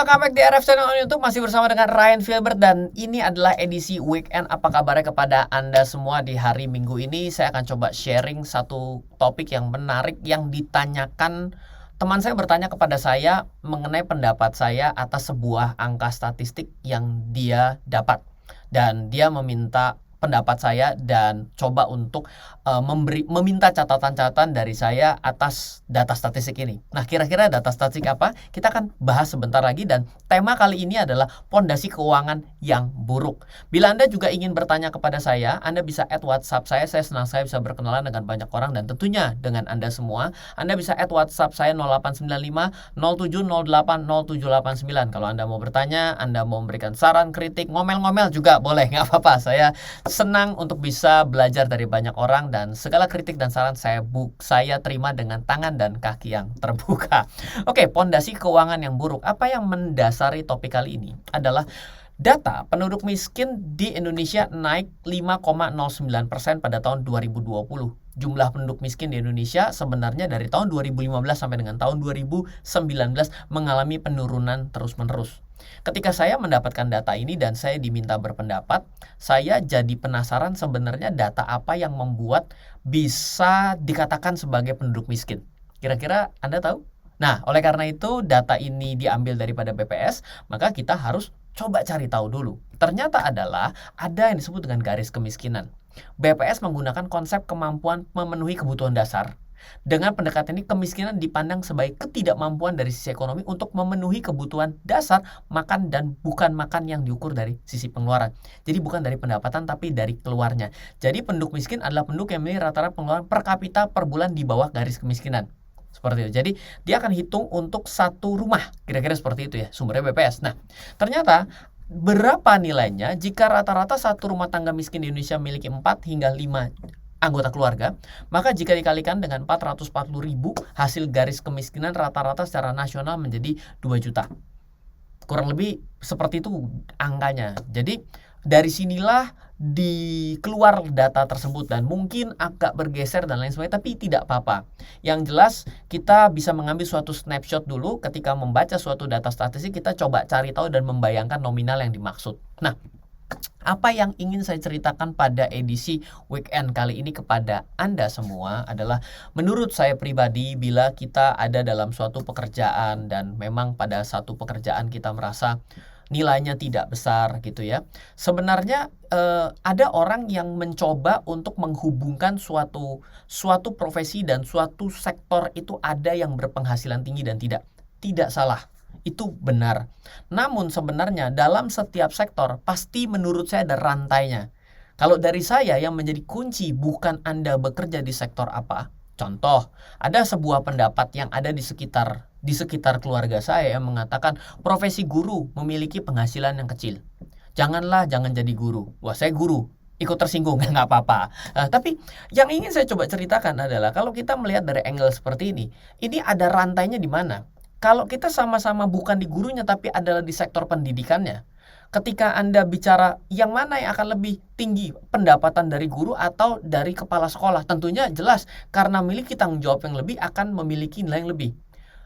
Welcome back di RF Channel on YouTube. Masih bersama dengan Ryan Filbert. Dan ini adalah edisi weekend. Apa kabarnya kepada Anda semua di hari Minggu ini? Saya akan coba sharing satu topik yang menarik yang ditanyakan. Teman saya bertanya kepada saya mengenai pendapat saya atas sebuah angka statistik yang dia dapat. Dan dia meminta pendapat saya dan coba untuk meminta catatan-catatan dari saya atas data statistik ini. Nah, kira-kira data statistik apa? Kita akan bahas sebentar lagi, dan tema kali ini adalah pondasi keuangan yang buruk. Bila Anda juga ingin bertanya kepada saya, Anda bisa add WhatsApp saya. Saya senang saya bisa berkenalan dengan banyak orang dan tentunya dengan Anda semua. Anda bisa add WhatsApp saya 0895 0708 0789. Kalau Anda mau bertanya, Anda mau memberikan saran, kritik, ngomel-ngomel juga boleh, nggak apa-apa. Saya senang untuk bisa belajar dari banyak orang, dan segala kritik dan saran saya terima dengan tangan dan kaki yang terbuka. Oke, pondasi keuangan yang buruk. Apa yang mendasari topik kali ini adalah data penduduk miskin di Indonesia naik 5,09% pada tahun 2020. Jumlah penduduk miskin di Indonesia sebenarnya dari tahun 2015 sampai dengan tahun 2019 mengalami penurunan terus-menerus. Ketika saya mendapatkan data ini dan saya diminta berpendapat, saya jadi penasaran sebenarnya data apa yang membuat bisa dikatakan sebagai penduduk miskin. Kira-kira Anda tahu? Nah, oleh karena itu data ini diambil daripada BPS, maka kita harus coba cari tahu dulu. Ternyata adalah ada yang disebut dengan garis kemiskinan. BPS menggunakan konsep kemampuan memenuhi kebutuhan dasar. Dengan pendekatan ini, kemiskinan dipandang sebagai ketidakmampuan dari sisi ekonomi untuk memenuhi kebutuhan dasar makan, dan bukan makan yang diukur dari sisi pengeluaran. Jadi bukan dari pendapatan tapi dari keluarnya. Jadi penduduk miskin adalah penduduk yang memiliki rata-rata pengeluaran per kapita per bulan di bawah garis kemiskinan. Seperti itu. Jadi dia akan hitung untuk satu rumah. Kira-kira seperti itu ya, sumbernya BPS. Nah, ternyata berapa nilainya jika rata-rata satu rumah tangga miskin di Indonesia memiliki 4 hingga 5 anggota keluarga, maka jika dikalikan dengan 440.000, hasil garis kemiskinan rata-rata secara nasional menjadi 2 juta. Kurang lebih seperti itu angkanya. Jadi dari sinilah dikeluar data tersebut, dan mungkin agak bergeser dan lain sebagainya, tapi tidak apa-apa. Yang jelas kita bisa mengambil suatu snapshot dulu. Ketika membaca suatu data statistik, kita coba cari tahu dan membayangkan nominal yang dimaksud. Nah, apa yang ingin saya ceritakan pada edisi weekend kali ini kepada Anda semua adalah, menurut saya pribadi, bila kita ada dalam suatu pekerjaan dan memang pada satu pekerjaan kita merasa nilainya tidak besar gitu ya, sebenarnya ada orang yang mencoba untuk menghubungkan suatu profesi dan suatu sektor itu ada yang berpenghasilan tinggi dan tidak salah. Itu benar. Namun sebenarnya dalam setiap sektor pasti menurut saya ada rantainya. Kalau dari saya, yang menjadi kunci bukan Anda bekerja di sektor apa. Contoh, ada sebuah pendapat yang ada di sekitar keluarga saya yang mengatakan profesi guru memiliki penghasilan yang kecil. Jangan jadi guru. Wah, saya guru, ikut tersinggung, nggak apa-apa. Tapi yang ingin saya coba ceritakan adalah, kalau kita melihat dari angle seperti ini ada rantainya di mana? Kalau kita sama-sama bukan di gurunya tapi adalah di sektor pendidikannya, ketika Anda bicara yang mana yang akan lebih tinggi, pendapatan dari guru atau dari kepala sekolah, tentunya jelas karena memiliki tanggung jawab yang lebih akan memiliki nilai yang lebih.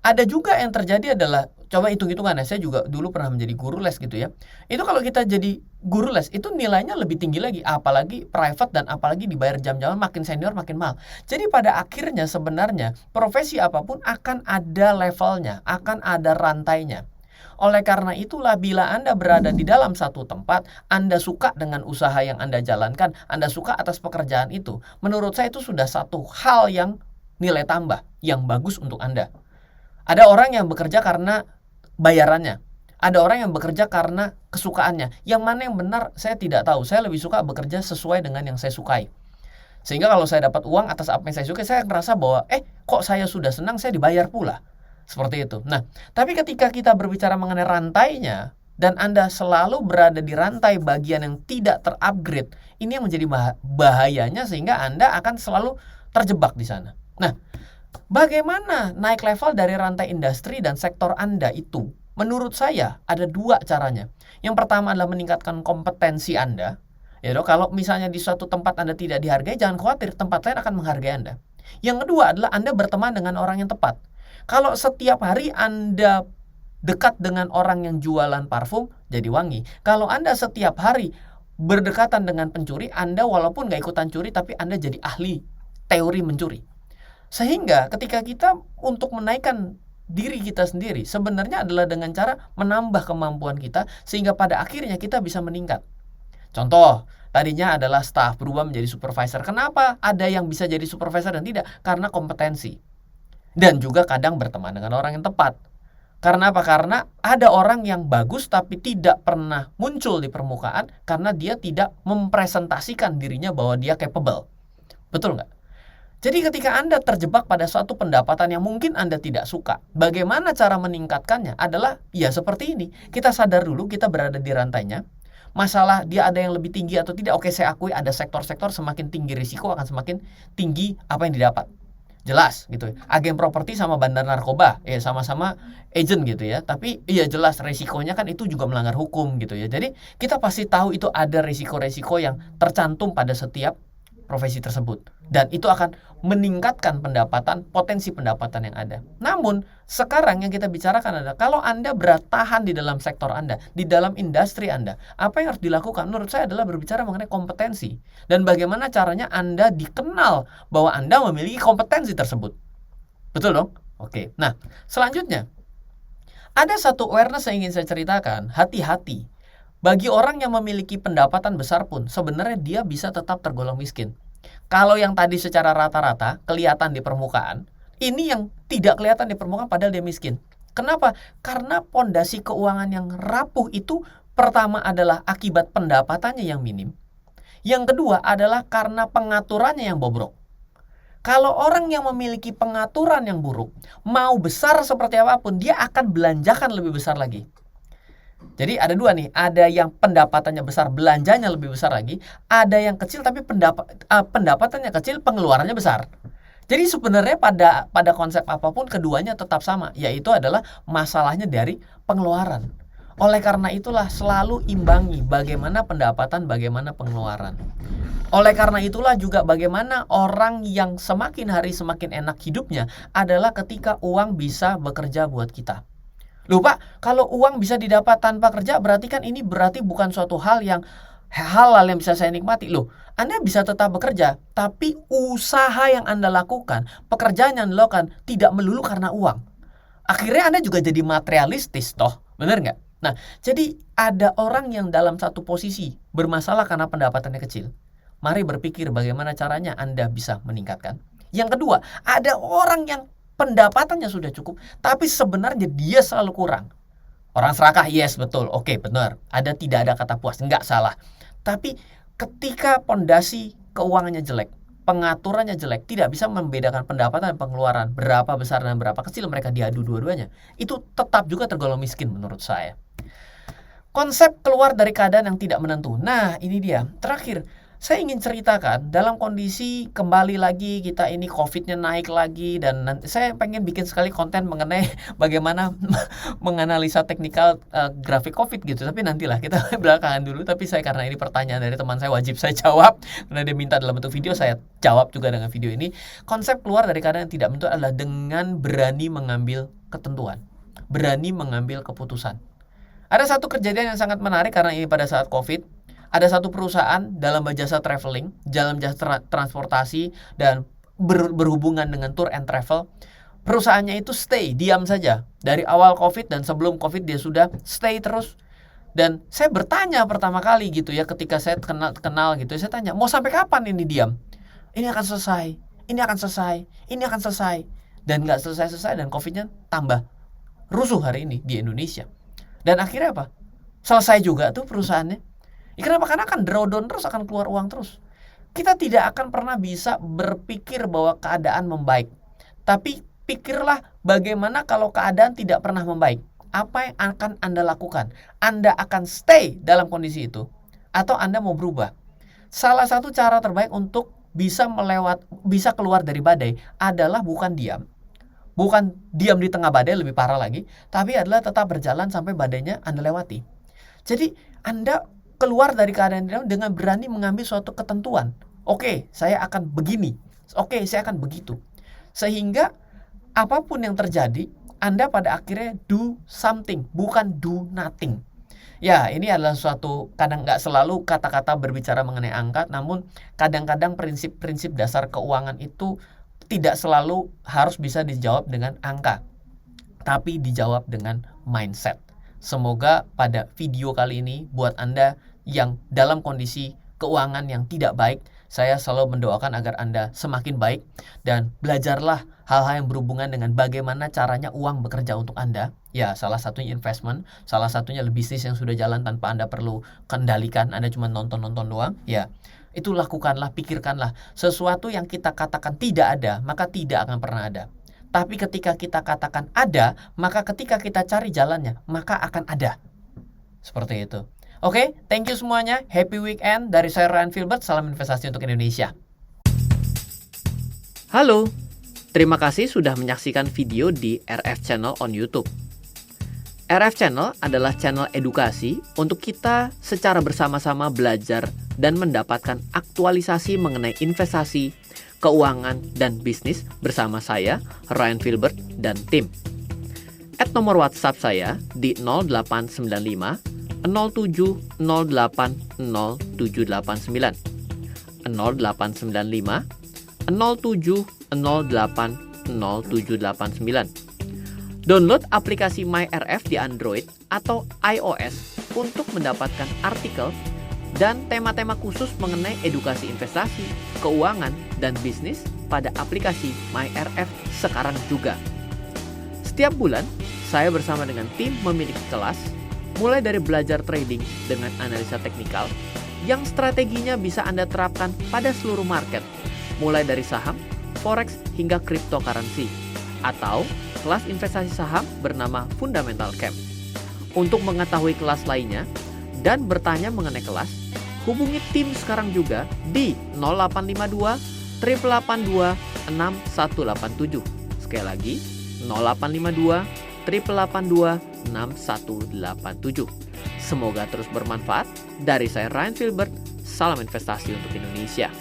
Ada juga yang terjadi adalah, coba hitung-hitungan ya, saya juga dulu pernah menjadi guru les gitu ya. Itu kalau kita jadi guru les, itu nilainya lebih tinggi lagi, apalagi private dan apalagi dibayar jam-jaman, makin senior makin mahal. Jadi pada akhirnya sebenarnya profesi apapun akan ada levelnya, akan ada rantainya. Oleh karena itulah, bila Anda berada di dalam satu tempat, Anda suka dengan usaha yang Anda jalankan, Anda suka atas pekerjaan itu, menurut saya itu sudah satu hal yang nilai tambah, yang bagus untuk Anda. Ada orang yang bekerja karena bayarannya. Ada orang yang bekerja karena kesukaannya. Yang mana yang benar saya tidak tahu. Saya lebih suka bekerja sesuai dengan yang saya sukai. Sehingga kalau saya dapat uang atas apa yang saya sukai, saya merasa bahwa kok saya sudah senang, saya dibayar pula. Seperti itu. Nah, tapi ketika kita berbicara mengenai rantainya, dan Anda selalu berada di rantai bagian yang tidak terupgrade, ini yang menjadi bahayanya, sehingga Anda akan selalu terjebak di sana. Nah, bagaimana naik level dari rantai industri dan sektor Anda itu? Menurut saya ada 2 caranya. Yang pertama adalah meningkatkan kompetensi Anda. Ya, kalau misalnya di suatu tempat Anda tidak dihargai, jangan khawatir, tempat lain akan menghargai Anda. Yang kedua adalah Anda berteman dengan orang yang tepat. Kalau setiap hari Anda dekat dengan orang yang jualan parfum, jadi wangi. Kalau Anda setiap hari berdekatan dengan pencuri, Anda walaupun nggak ikutan curi, tapi Anda jadi ahli teori mencuri. Sehingga ketika kita untuk menaikkan diri kita sendiri, sebenarnya adalah dengan cara menambah kemampuan kita, sehingga pada akhirnya kita bisa meningkat. Contoh, tadinya adalah staff berubah menjadi supervisor. Kenapa ada yang bisa jadi supervisor dan tidak? Karena kompetensi. Dan juga kadang berteman dengan orang yang tepat. Karena apa? Karena ada orang yang bagus tapi tidak pernah muncul di permukaan karena dia tidak mempresentasikan dirinya bahwa dia capable. Betul nggak? Jadi ketika Anda terjebak pada suatu pendapatan yang mungkin Anda tidak suka, bagaimana cara meningkatkannya adalah ya seperti ini. Kita sadar dulu kita berada di rantainya. Masalah dia ada yang lebih tinggi atau tidak. Oke, saya akui ada sektor-sektor semakin tinggi risiko akan semakin tinggi apa yang didapat. Jelas gitu ya. Agen properti sama bandar narkoba ya sama-sama agent gitu ya. Tapi iya jelas risikonya kan itu juga melanggar hukum gitu ya. Jadi kita pasti tahu itu ada risiko-risiko yang tercantum pada setiap profesi tersebut. Dan itu akan meningkatkan pendapatan, potensi pendapatan yang ada. Namun, sekarang yang kita bicarakan adalah kalau Anda bertahan di dalam sektor Anda, di dalam industri Anda, apa yang harus dilakukan? Menurut saya adalah berbicara mengenai kompetensi. Dan bagaimana caranya Anda dikenal bahwa Anda memiliki kompetensi tersebut. Betul dong? Oke. Nah, selanjutnya, ada satu awareness yang ingin saya ceritakan, hati-hati. Bagi orang yang memiliki pendapatan besar pun, sebenarnya dia bisa tetap tergolong miskin. Kalau yang tadi secara rata-rata kelihatan di permukaan, ini yang tidak kelihatan di permukaan padahal dia miskin. Kenapa? Karena pondasi keuangan yang rapuh itu pertama adalah akibat pendapatannya yang minim. Yang kedua adalah karena pengaturannya yang bobrok. Kalau orang yang memiliki pengaturan yang buruk, mau besar seperti apapun, dia akan belanjakan lebih besar lagi. Jadi ada dua nih, ada yang pendapatannya besar, belanjanya lebih besar lagi, ada yang kecil tapi pendapatannya kecil, pengeluarannya besar. Jadi sebenarnya pada konsep apapun keduanya tetap sama, yaitu adalah masalahnya dari pengeluaran. Oleh karena itulah selalu imbangi bagaimana pendapatan, bagaimana pengeluaran. Oleh karena itulah juga bagaimana orang yang semakin hari semakin enak hidupnya adalah ketika uang bisa bekerja buat kita. Loh Pak, kalau uang bisa didapat tanpa kerja berarti kan ini berarti bukan suatu hal yang halal yang bisa saya nikmati. Loh, Anda bisa tetap bekerja, tapi usaha yang Anda lakukan, pekerjaan yang Anda lakukan tidak melulu karena uang. Akhirnya Anda juga jadi materialistis toh, bener nggak? Nah, jadi ada orang yang dalam satu posisi bermasalah karena pendapatannya kecil. Mari berpikir bagaimana caranya Anda bisa meningkatkan. Yang kedua, ada orang yang pendapatannya sudah cukup, tapi sebenarnya dia selalu kurang. Orang serakah, yes betul, oke benar. Tidak ada kata puas, enggak salah. Tapi ketika pondasi keuangannya jelek, pengaturannya jelek, tidak bisa membedakan pendapatan dan pengeluaran, berapa besar dan berapa kecil mereka diadu dua-duanya, itu tetap juga tergolong miskin menurut saya. Konsep keluar dari keadaan yang tidak menentu. Nah ini dia, terakhir. Saya ingin ceritakan dalam kondisi kembali lagi kita ini COVID-nya naik lagi dan nanti saya pengen bikin sekali konten mengenai bagaimana menganalisa teknikal grafik COVID gitu. Tapi nantilah kita belakangan dulu. Tapi saya karena ini pertanyaan dari teman saya wajib saya jawab karena dia minta dalam bentuk video, saya jawab juga dengan video ini. Konsep keluar dari keadaan yang tidak menentu adalah dengan berani mengambil ketentuan, berani mengambil keputusan. Ada satu kejadian yang sangat menarik karena ini pada saat COVID. Ada satu perusahaan dalam jasa traveling, dalam jasa transportasi dan berhubungan dengan tour and travel. Perusahaannya itu stay, diam saja. Dari awal COVID dan sebelum COVID dia sudah stay terus. Dan saya bertanya pertama kali gitu ya ketika saya kenal gitu, saya tanya, mau sampai kapan ini diam? Ini akan selesai, ini akan selesai, ini akan selesai. Dan gak selesai-selesai dan COVID-nya tambah rusuh hari ini di Indonesia. Dan akhirnya apa? Selesai juga tuh perusahaannya. Kenapa? Karena akan drawdown terus, akan keluar uang terus. Kita tidak akan pernah bisa berpikir bahwa keadaan membaik. Tapi pikirlah bagaimana kalau keadaan tidak pernah membaik. Apa yang akan Anda lakukan? Anda akan stay dalam kondisi itu atau Anda mau berubah? Salah satu cara terbaik untuk bisa keluar dari badai adalah bukan diam. Bukan diam di tengah badai, lebih parah lagi, tapi adalah tetap berjalan sampai badainya Anda lewati. Jadi Anda keluar dari keadaan dengan berani mengambil suatu ketentuan. Oke, saya akan begini. Oke, saya akan begitu. Sehingga apapun yang terjadi, Anda pada akhirnya do something, bukan do nothing. Ya, ini adalah suatu, kadang nggak selalu kata-kata berbicara mengenai angka, namun kadang-kadang prinsip-prinsip dasar keuangan itu tidak selalu harus bisa dijawab dengan angka, tapi dijawab dengan mindset. Semoga pada video kali ini buat Anda yang dalam kondisi keuangan yang tidak baik, saya selalu mendoakan agar Anda semakin baik dan belajarlah hal-hal yang berhubungan dengan bagaimana caranya uang bekerja untuk Anda. Ya, salah satunya investment, salah satunya bisnis yang sudah jalan tanpa Anda perlu kendalikan, Anda cuma nonton-nonton doang. Ya, itu lakukanlah, pikirkanlah. Sesuatu yang kita katakan tidak ada, maka tidak akan pernah ada. Tapi ketika kita katakan ada, maka ketika kita cari jalannya, maka akan ada. Seperti itu. Oke, thank you semuanya. Happy weekend dari saya Ryan Filbert. Salam investasi untuk Indonesia. Halo, terima kasih sudah menyaksikan video di RF Channel on YouTube. RF Channel adalah channel edukasi untuk kita secara bersama-sama belajar dan mendapatkan aktualisasi mengenai investasi, keuangan, dan bisnis bersama saya, Ryan Filbert, dan tim. Add nomor WhatsApp saya di 0895 07 08 0789 0895 07 08 0789. Download aplikasi MyRF di Android atau iOS untuk mendapatkan artikel dan tema-tema khusus mengenai edukasi investasi, keuangan, dan bisnis pada aplikasi MyRF sekarang juga. Setiap bulan, saya bersama dengan tim memiliki kelas, mulai dari belajar trading dengan analisa teknikal, yang strateginya bisa Anda terapkan pada seluruh market, mulai dari saham, forex, hingga cryptocurrency, atau kelas investasi saham bernama Fundamental Camp. Untuk mengetahui kelas lainnya dan bertanya mengenai kelas, hubungi tim sekarang juga di 0852 882 6187. Sekali lagi, 0852 882 6187. Semoga terus bermanfaat. Dari saya Ryan Filbert, salam investasi untuk Indonesia.